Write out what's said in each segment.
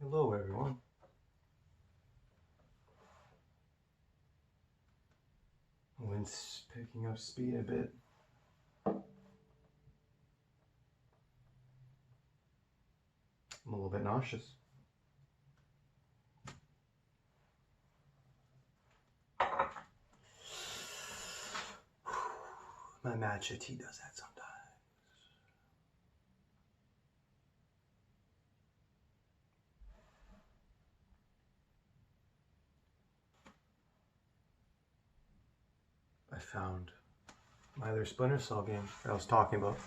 Hello everyone. Wind's picking up speed a bit. I'm a little bit nauseous. My matcha tea does that sometimes. I found my other Splinter Cell game that I was talking about.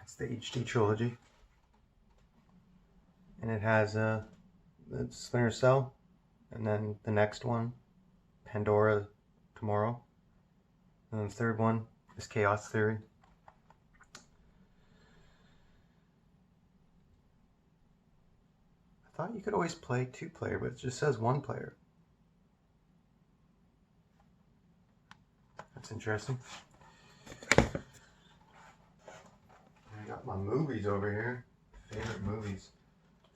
It's the HD trilogy. And it has the Splinter Cell, and then the next one, Pandora Tomorrow. And then the third one is Chaos Theory. I thought you could always play 2-player, but it just says 1-player. That's interesting. I got my movies over here. Favorite movies.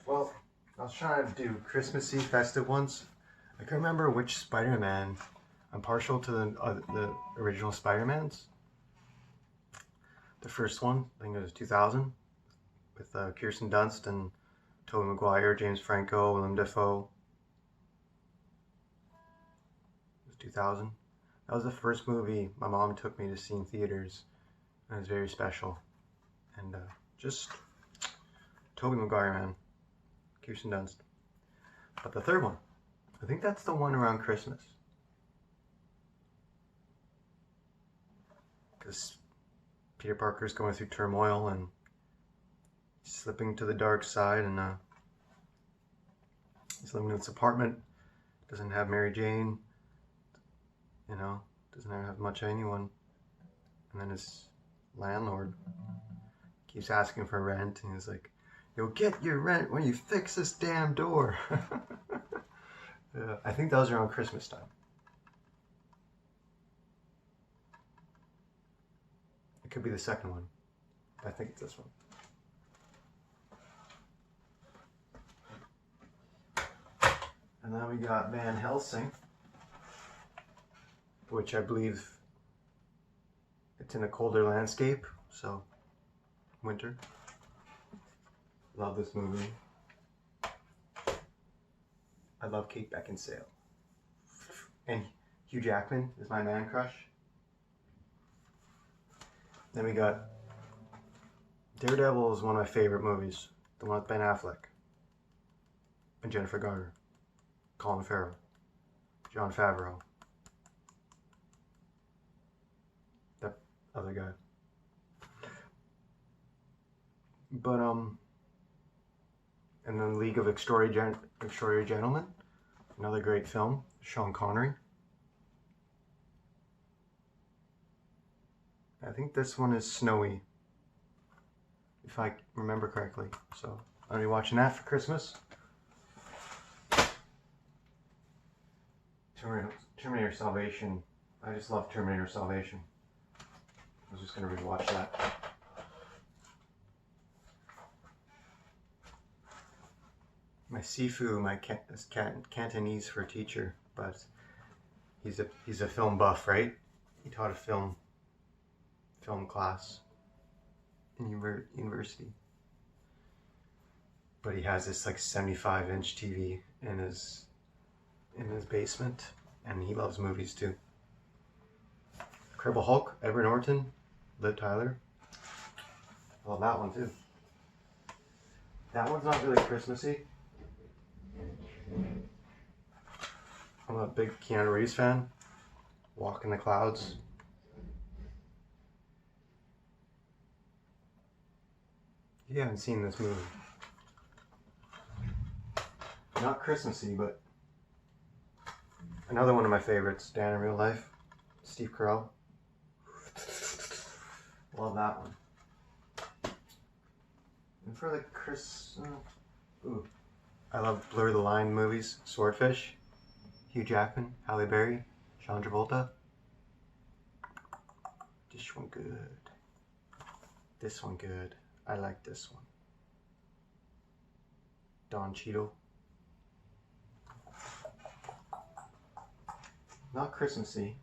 Well, I was trying to do Christmassy, festive ones. I can remember which Spider-Man. I'm partial to the original Spider-Mans. The first one, I think it was 2000, with Kirsten Dunst and Tobey Maguire, James Franco, Willem Dafoe. It was 2000. That was the first movie my mom took me to see in theaters, and it was very special. And just Tobey Maguire, man. Kirsten Dunst. But the third one, I think that's the one around Christmas. Because Peter Parker's going through turmoil and slipping to the dark side, and he's living in this apartment, doesn't have Mary Jane, doesn't have much of anyone. And then his landlord keeps asking for rent, and he's like, "You'll get your rent when you fix this damn door." I think that was around Christmas time. It could be the second one. I think it's this one. And then we got Van Helsing, which I believe it's in a colder landscape, so winter. Love this movie. I love Kate Beckinsale. And Hugh Jackman is my man crush. Then we got Daredevil is one of my favorite movies. The one with Ben Affleck and Jennifer Garner, Colin Farrell, Jon Favreau, that other guy. But and then League of Extraordinary Gentlemen, another great film, Sean Connery. I think this one is Snowy, if I remember correctly. So I'll be watching that for Christmas. Terminator Salvation. I just love Terminator Salvation. I was just going to rewatch that. My Sifu, is Cantonese for teacher, but he's a film buff, right? He taught a film class in university. But he has this like 75-inch TV in his basement, and he loves movies too. Incredible Hulk, Edward Norton, Liv Tyler. I love that one too. That one's not really Christmassy. I'm a big Keanu Reeves fan. Walk in the Clouds. If you haven't seen this movie, not Christmassy, but another one of my favorites, Dan in Real Life, Steve Carell. Love that one. And for the I love Blur the Line movies, Swordfish, Hugh Jackman, Halle Berry, John Travolta. This one good. This one good. I like this one. Don Cheadle. Not Christmassy.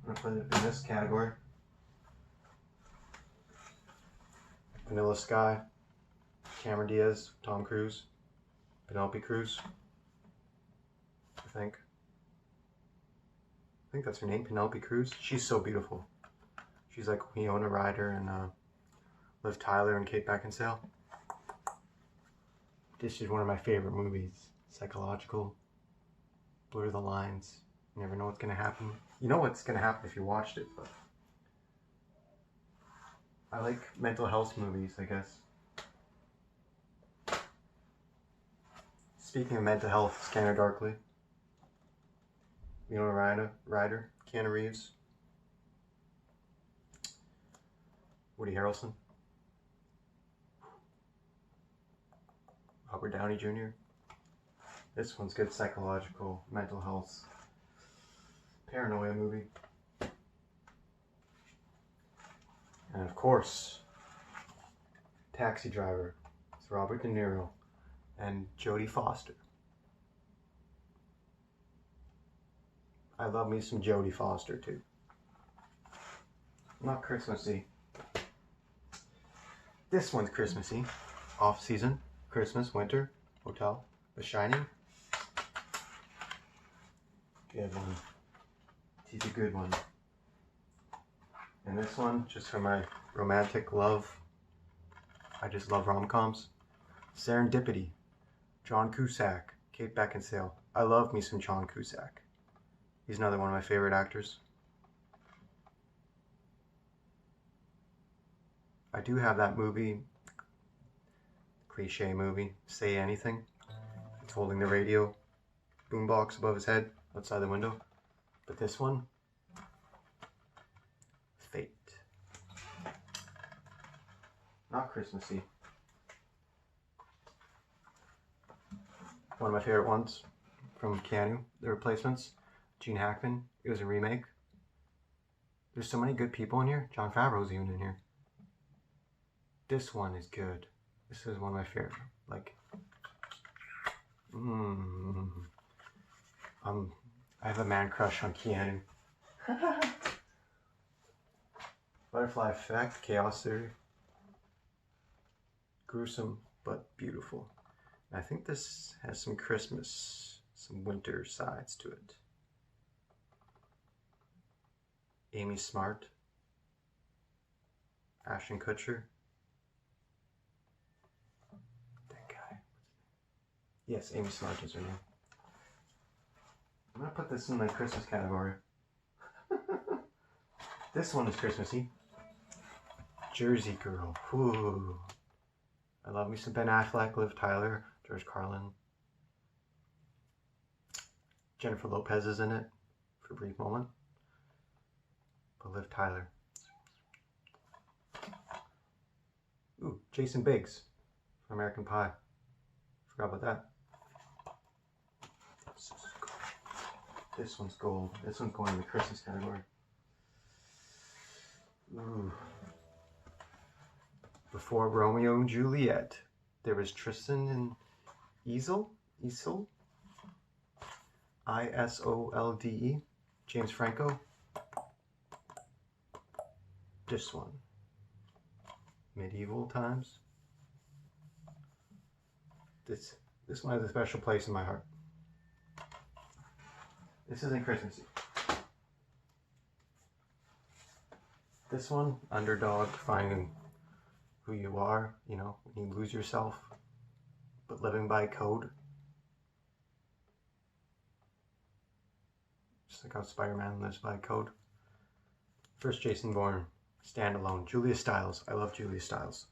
I'm gonna put it in this category. Vanilla Sky, Cameron Diaz, Tom Cruise, Penelope Cruz. I think that's her name, Penelope Cruz. She's so beautiful. She's like Winona Ryder and Liv Tyler and Kate Beckinsale. This is one of my favorite movies. Psychological, blur the lines. You never know what's gonna happen. You know what's gonna happen if you watched it, but I like mental health movies, I guess. Speaking of mental health, Scanner Darkly. Winona Ryder, Keanu Reeves, Woody Harrelson, Robert Downey Jr. This one's good, psychological, mental health, paranoia movie. And of course, Taxi Driver. It's Robert De Niro and Jodie Foster. I love me some Jodie Foster too. Not Christmassy. This one's Christmassy. Off season, Christmas, winter, hotel, The Shining. Good one. It's a good one. And this one, just for my romantic love. I just love rom-coms. Serendipity. John Cusack, Kate Beckinsale. I love me some John Cusack. He's another one of my favorite actors. I do have that movie, cliche movie, Say Anything. It's holding the radio boombox above his head outside the window. But this one, Fate. Not Christmassy. One of my favorite ones from Keanu, The Replacements. Gene Hackman. It was a remake. There's so many good people in here. Jon Favreau's even in here. This one is good. This is one of my favorite. Like, I have a man crush on Keanu. Butterfly Effect, Chaos Theory. Gruesome but beautiful. And I think this has some Christmas, some winter sides to it. Amy Smart. Ashton Kutcher. That guy. Yes, Amy Smart is her name. I'm gonna put this in the Christmas category. This one is Christmassy. Jersey Girl. Ooh. I love me some Ben Affleck, Liv Tyler, George Carlin. Jennifer Lopez is in it for a brief moment. But Liv Tyler. Ooh, Jason Biggs from American Pie. Forgot about that. This one's gold. This one's going in the Christmas category. Ooh. Before Romeo and Juliet, there was Tristan and Isolde. Isolde. James Franco. This one. Medieval times. This one has a special place in my heart. This isn't Christmassy. This one, underdog, finding who you are, you know, when you lose yourself, but living by code. Just like how Spider-Man lives by code. First Jason Bourne, standalone. Julia Stiles. I love Julia Stiles.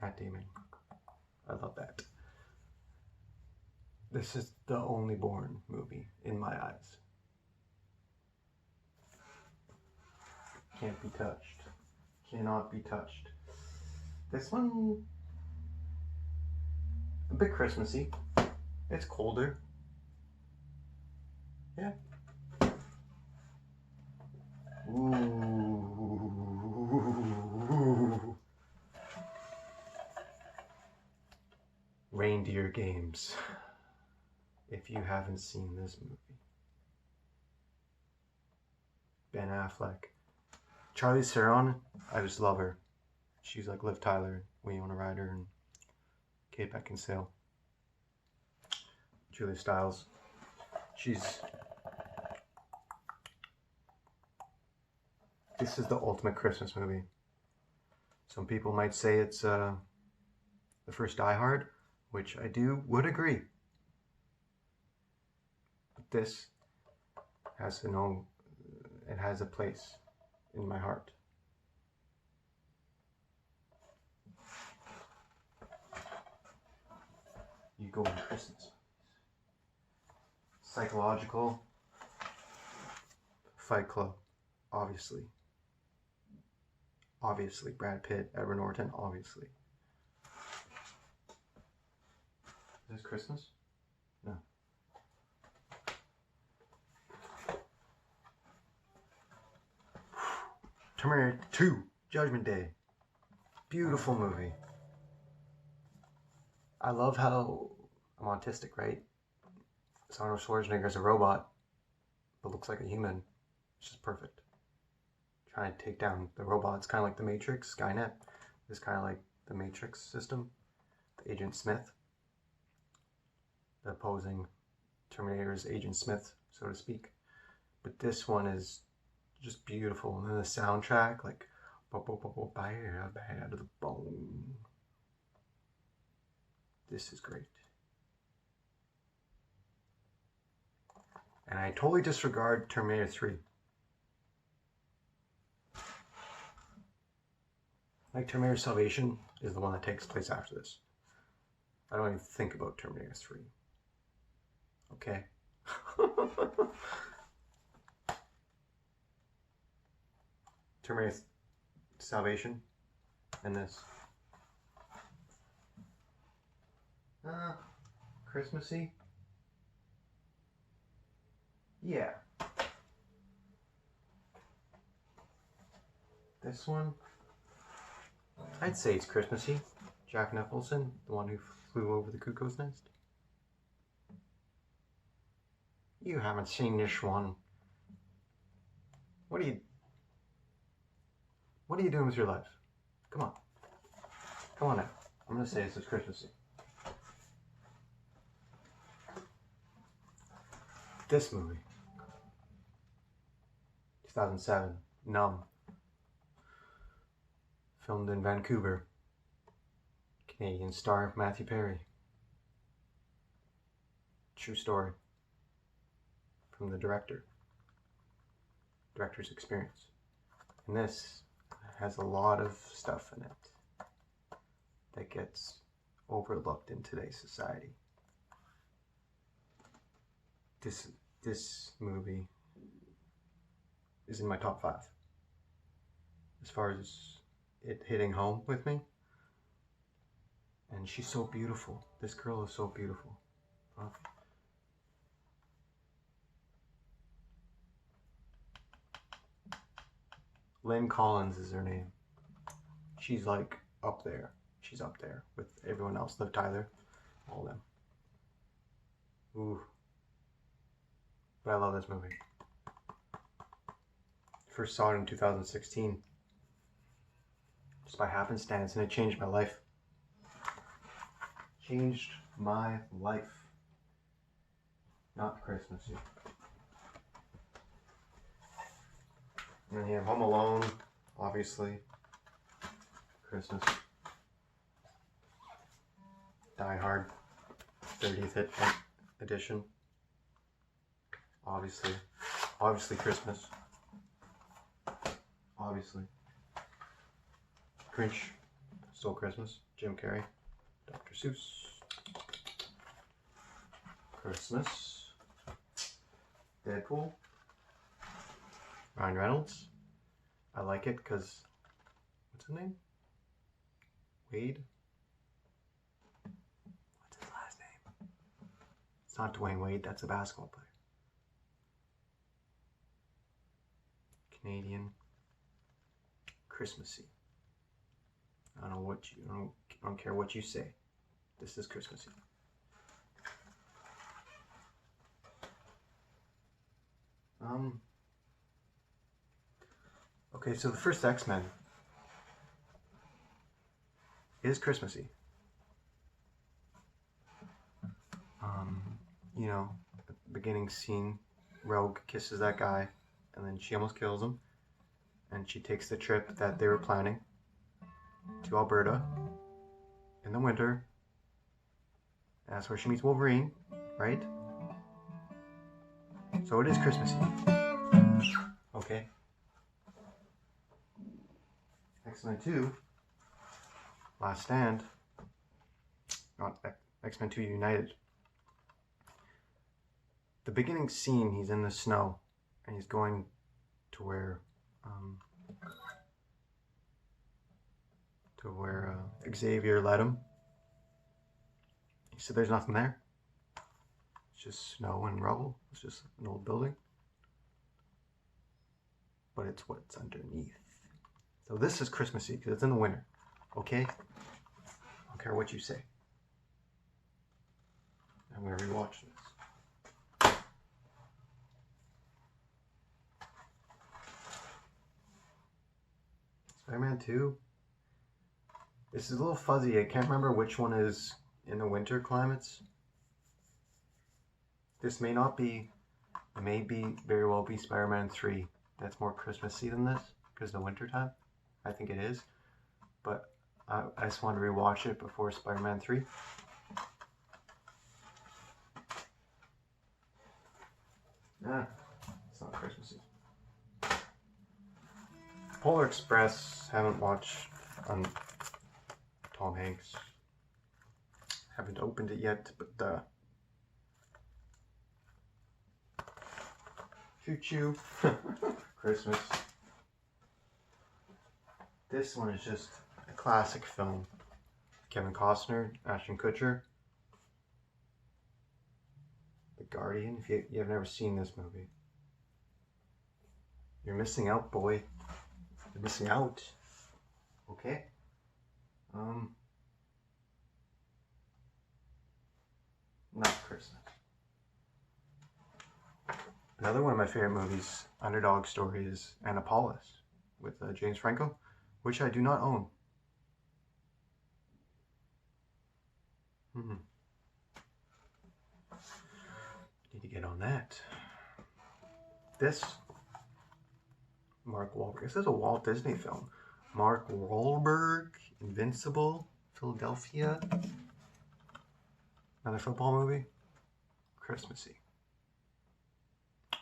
Matt Damon. I love that. This is the only Bourne movie in my eyes. Can't be touched. Cannot be touched. This one, a bit Christmassy. It's colder. Yeah. Ooh. Reindeer Games. If you haven't seen this movie. Ben Affleck. Charlize Theron, I just love her. She's like Liv Tyler, Winona Ryder, and Kate Beckinsale. Julia Stiles. This is the ultimate Christmas movie. Some people might say it's the first Die Hard, which I would agree. But this has to know, it has a place in my heart. You go in Christmas. Psychological. Fight Club, obviously. Obviously, Brad Pitt, Edward Norton, obviously. Is this Christmas? No. Terminator 2, Judgment Day. Beautiful movie. I love how I'm autistic, right? So Arnold Schwarzenegger is a robot, but looks like a human. It's just perfect. Trying to take down the robots, kind of like the Matrix. Skynet is kind of like the Matrix system. Agent Smith. The opposing Terminator is Agent Smith, so to speak. But this one is just beautiful. And then the soundtrack, like, bad to the bone. This is great. And I totally disregard Terminator 3. Like, Terminator Salvation is the one that takes place after this. I don't even think about Terminator 3. Okay? Terminator Salvation and this. Christmassy? Yeah. This one? I'd say it's Christmassy. Jack Nicholson, the one who flew over the cuckoo's nest. You haven't seen this one. What are you doing with your life? Come on. Come on now. I'm gonna say this is Christmassy. This movie. 2007. Numb. Filmed in Vancouver. Canadian star Matthew Perry. True story. From the director's experience. And this has a lot of stuff in it that gets overlooked in today's society. This movie is in my top 5 as far as it hitting home with me. And she's so beautiful. This girl is so beautiful. Huh? Lynn Collins is her name. She's like up there. She's up there with everyone else. Liv Tyler, all of them. Ooh. But I love this movie. First saw it in 2016. Just by happenstance, and it changed my life. Changed my life. Not Christmassy. And then you have Home Alone, obviously. Christmas. Die Hard, 30th edition. Obviously. Obviously Christmas. Obviously. Grinch, Stole Christmas, Jim Carrey, Dr. Seuss. Christmas. Deadpool. Ryan Reynolds. I like it because, what's his name? Wade? What's his last name? It's not Dwayne Wade, that's a basketball player. Canadian. Christmassy. I don't care what you say. This is Christmassy. Okay, so the first X-Men is Christmassy. You know, the beginning scene, Rogue kisses that guy, and then she almost kills him, and she takes the trip that they were planning to Alberta in the winter. That's where she meets Wolverine, right? So it is Christmassy. Okay. X-Men 2, Last Stand, not X-Men 2 United. The beginning scene, he's in the snow, and he's going to where Xavier led him. He said there's nothing there. It's just snow and rubble. It's just an old building. But it's what's underneath. So this is Christmassy because it's in the winter. Okay? I don't care what you say. I'm going to rewatch this. Spider-Man 2. This is a little fuzzy. I can't remember which one is in the winter climates. This may not be, it may be, very well be Spider-Man 3. That's more Christmassy than this, because of the winter time. I think it is. But I just wanted to rewatch it before Spider-Man 3. Nah, it's not Christmassy. Polar Express, haven't watched on Tom Hanks. Haven't opened it yet, but Choo Choo, Christmas. This one is just a classic film. Kevin Costner, Ashton Kutcher. The Guardian, if you have never seen this movie. You're missing out, boy. You're missing out. Okay? Not Christmas. Another one of my favorite movies, Underdog Story, is Annapolis with James Franco, which I do not own. Need to get on that. This, Mark Wahlberg. This is a Walt Disney film. Mark Wahlberg, Invincible, Philadelphia. Another football movie. Christmassy.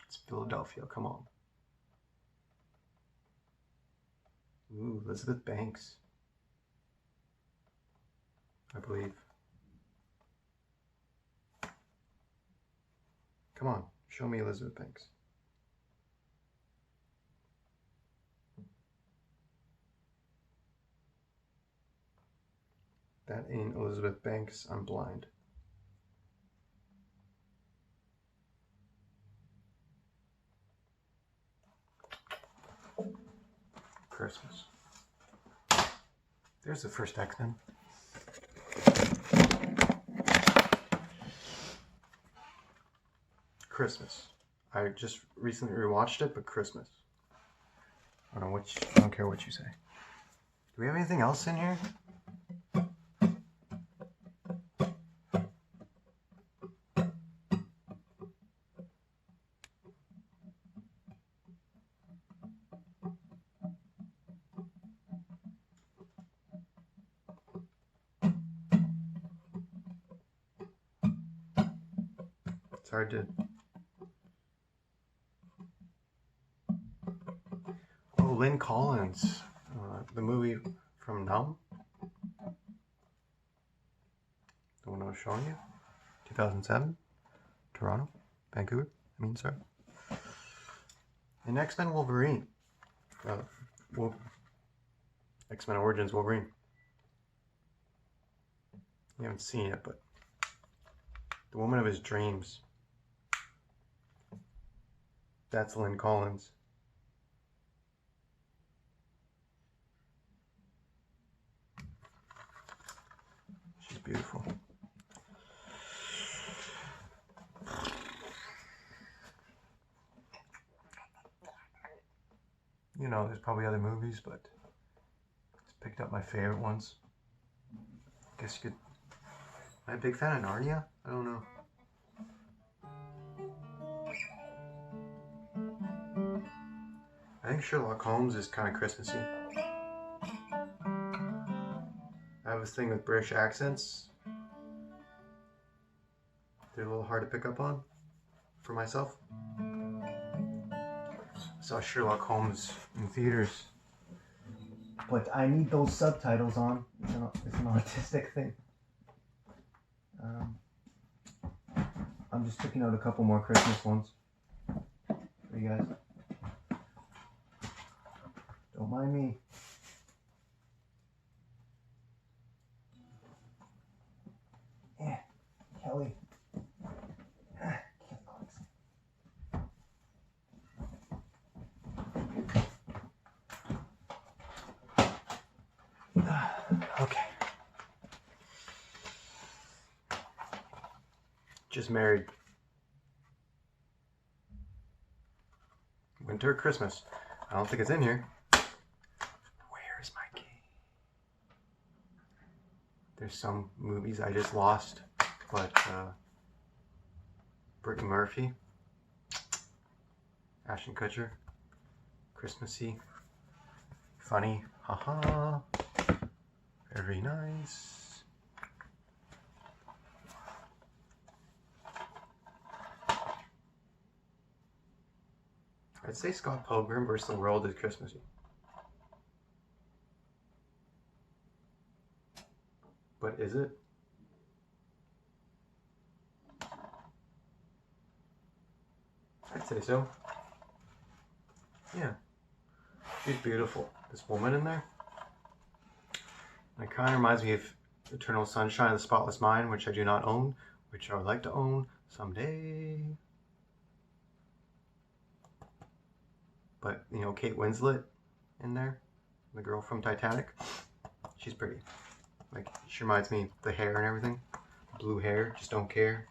It's Philadelphia, come on. Ooh, Elizabeth Banks. I believe. Come on, show me Elizabeth Banks. That ain't Elizabeth Banks, I'm blind. Christmas. There's the first X-Men. Christmas. I just recently rewatched it, but Christmas. I don't care what you say. Do we have anything else in here? It's hard to... Oh, Lynn Collins. The movie from Numb. The one I was showing you. 2007. Toronto. Vancouver. Sorry. And X-Men Wolverine. X-Men Origins Wolverine. You haven't seen it, but the woman of his dreams. That's Lynn Collins. She's beautiful. know, there's probably other movies, but just picked up my favorite ones. Guess you could. Am I a big fan of Narnia? I don't know. I think Sherlock Holmes is kind of Christmassy. I have this thing with British accents. They're a little hard to pick up on for myself. I saw Sherlock Holmes in theaters. But I need those subtitles on. It's an autistic thing. I'm just picking out a couple more Christmas ones for you guys. Don't mind me. Yeah, Kelly. Okay. Just married. Winter or Christmas? I don't think it's in here. Where is my key? There's some movies I just lost, but Brittany Murphy, Ashton Kutcher, Christmassy, funny, haha, very nice. I'd say Scott Pilgrim vs. the World is Christmassy. But is it? I'd say so. Yeah. She's beautiful. This woman in there. It kind of reminds me of Eternal Sunshine of the Spotless Mind, which I do not own, which I would like to own someday. But, you know, Kate Winslet in there, the girl from Titanic, she's pretty. Like, she reminds me of the hair and everything. Blue hair, just don't care.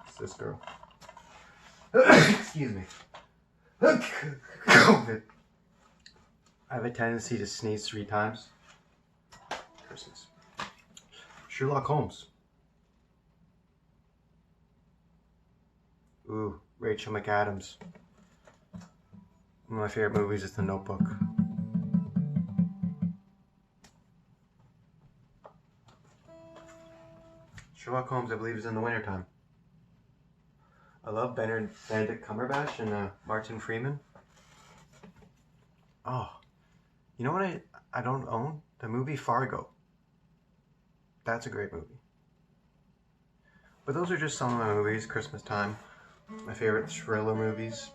It's this girl. Excuse me. COVID. I have a tendency to sneeze 3 times. Christmas. Sherlock Holmes. Ooh, Rachel McAdams. One of my favorite movies is The Notebook. Sherlock Holmes, I believe, is in the wintertime. I love Benedict Cumberbatch and Martin Freeman. Oh, you know what I don't own? The movie Fargo. That's a great movie. But those are just some of my movies, Christmas time. My favorite thriller movies.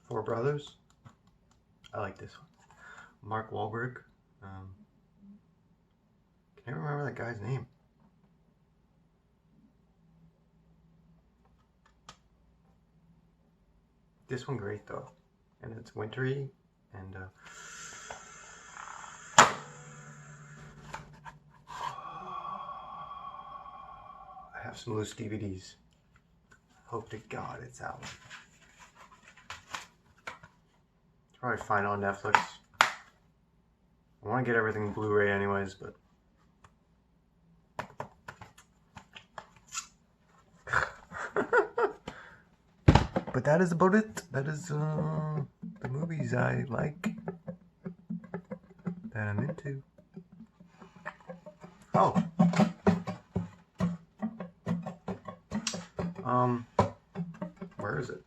Four Brothers. I like this one. Mark Wahlberg. Can't remember that guy's name. This one great though, and it's wintry, and have some loose DVDs. Hope to God it's out. Probably find it on Netflix. I want to get everything Blu-ray anyways, but but that is about it. That is the movies I like, that I'm into. Oh. Where is it?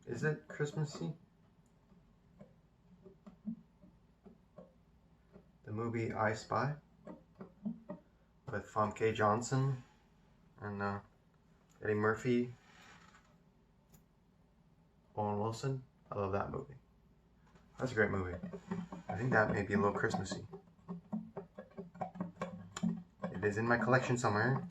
Is it Christmassy? The movie I Spy with Famke Johnson and Eddie Murphy, Owen Wilson. I love that movie. That's a great movie. I think that may be a little Christmassy. It is in my collection somewhere.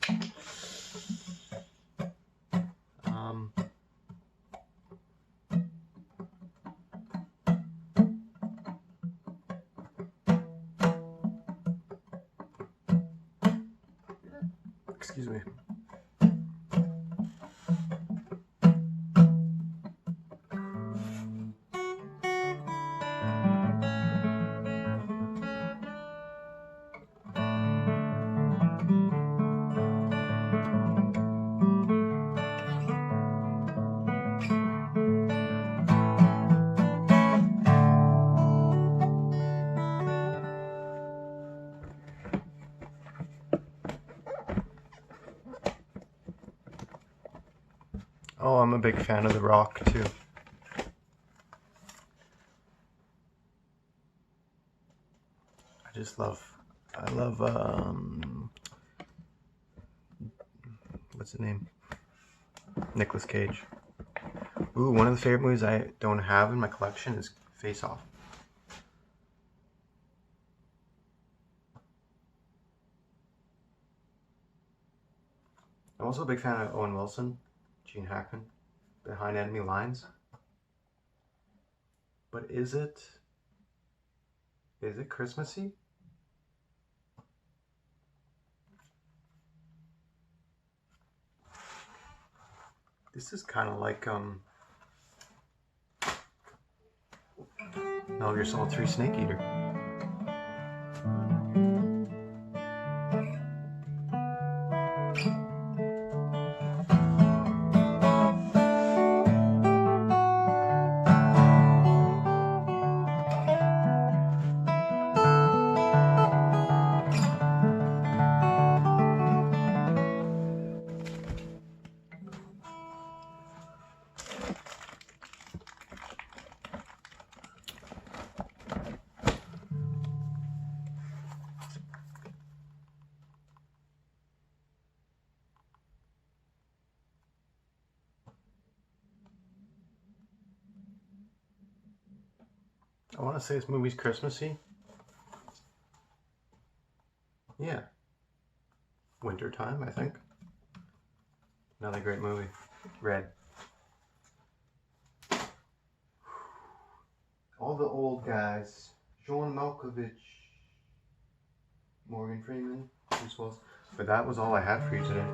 Excuse me. Oh, I'm a big fan of The Rock too. I love what's his name? Nicolas Cage. Ooh, one of the favorite movies I don't have in my collection is Face Off. I'm also a big fan of Owen Wilson, Gene Hackman, Behind Enemy Lines. But is it Christmassy? This is kind of like Metal Gear Solid 3 Snake Eater. I want to say this movie's Christmassy. Yeah. Wintertime, I think. Another great movie. Red. All the old guys. John Malkovich. Morgan Freeman. Bruce Willis. But that was all I had for you today.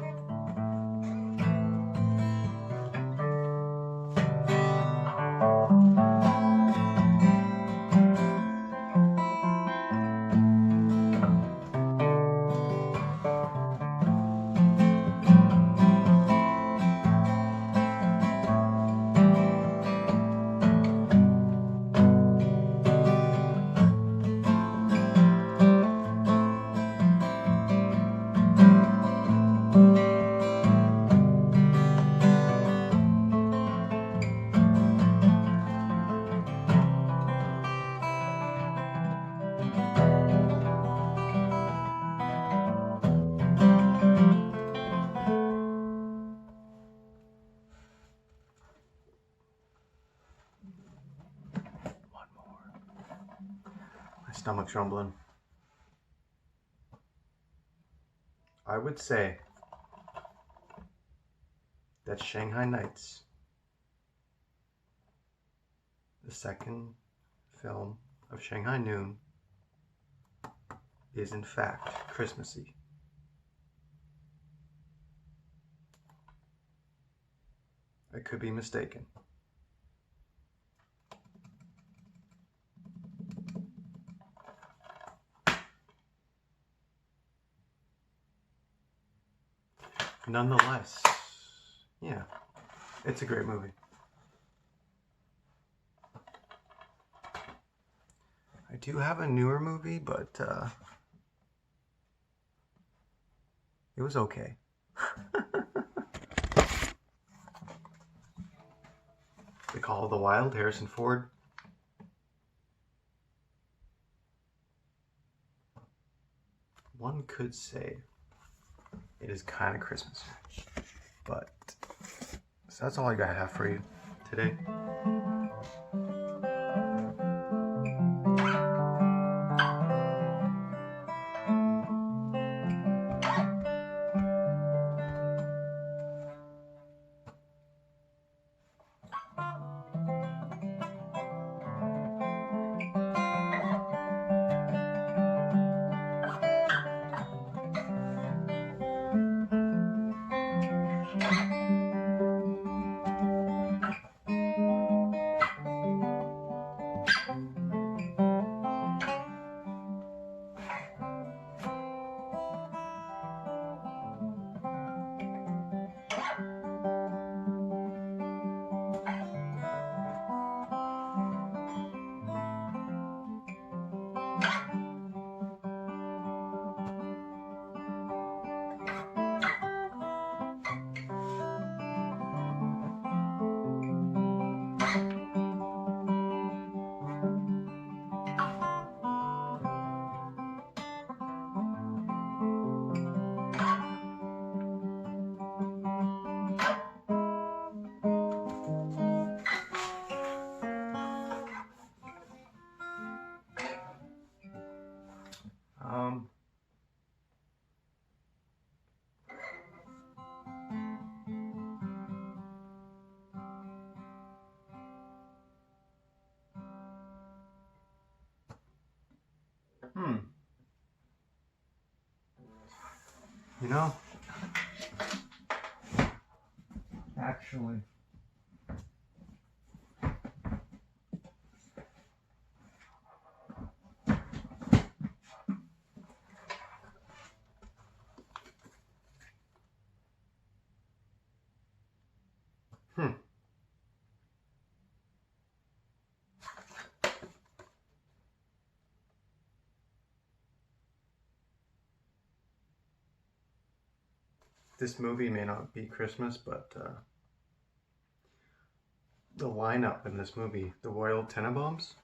My stomach's rumbling. I would say that Shanghai Nights, the second film of Shanghai Noon, is in fact Christmassy. I could be mistaken. Nonetheless, yeah, it's a great movie. I do have a newer movie, but it was okay. The Call of the Wild, Harrison Ford. One could say it is kind of Christmas, but so that's all I gotta have for you today. Um, you know, actually, this movie may not be Christmas, but the lineup in this movie, the Royal Tenenbaums,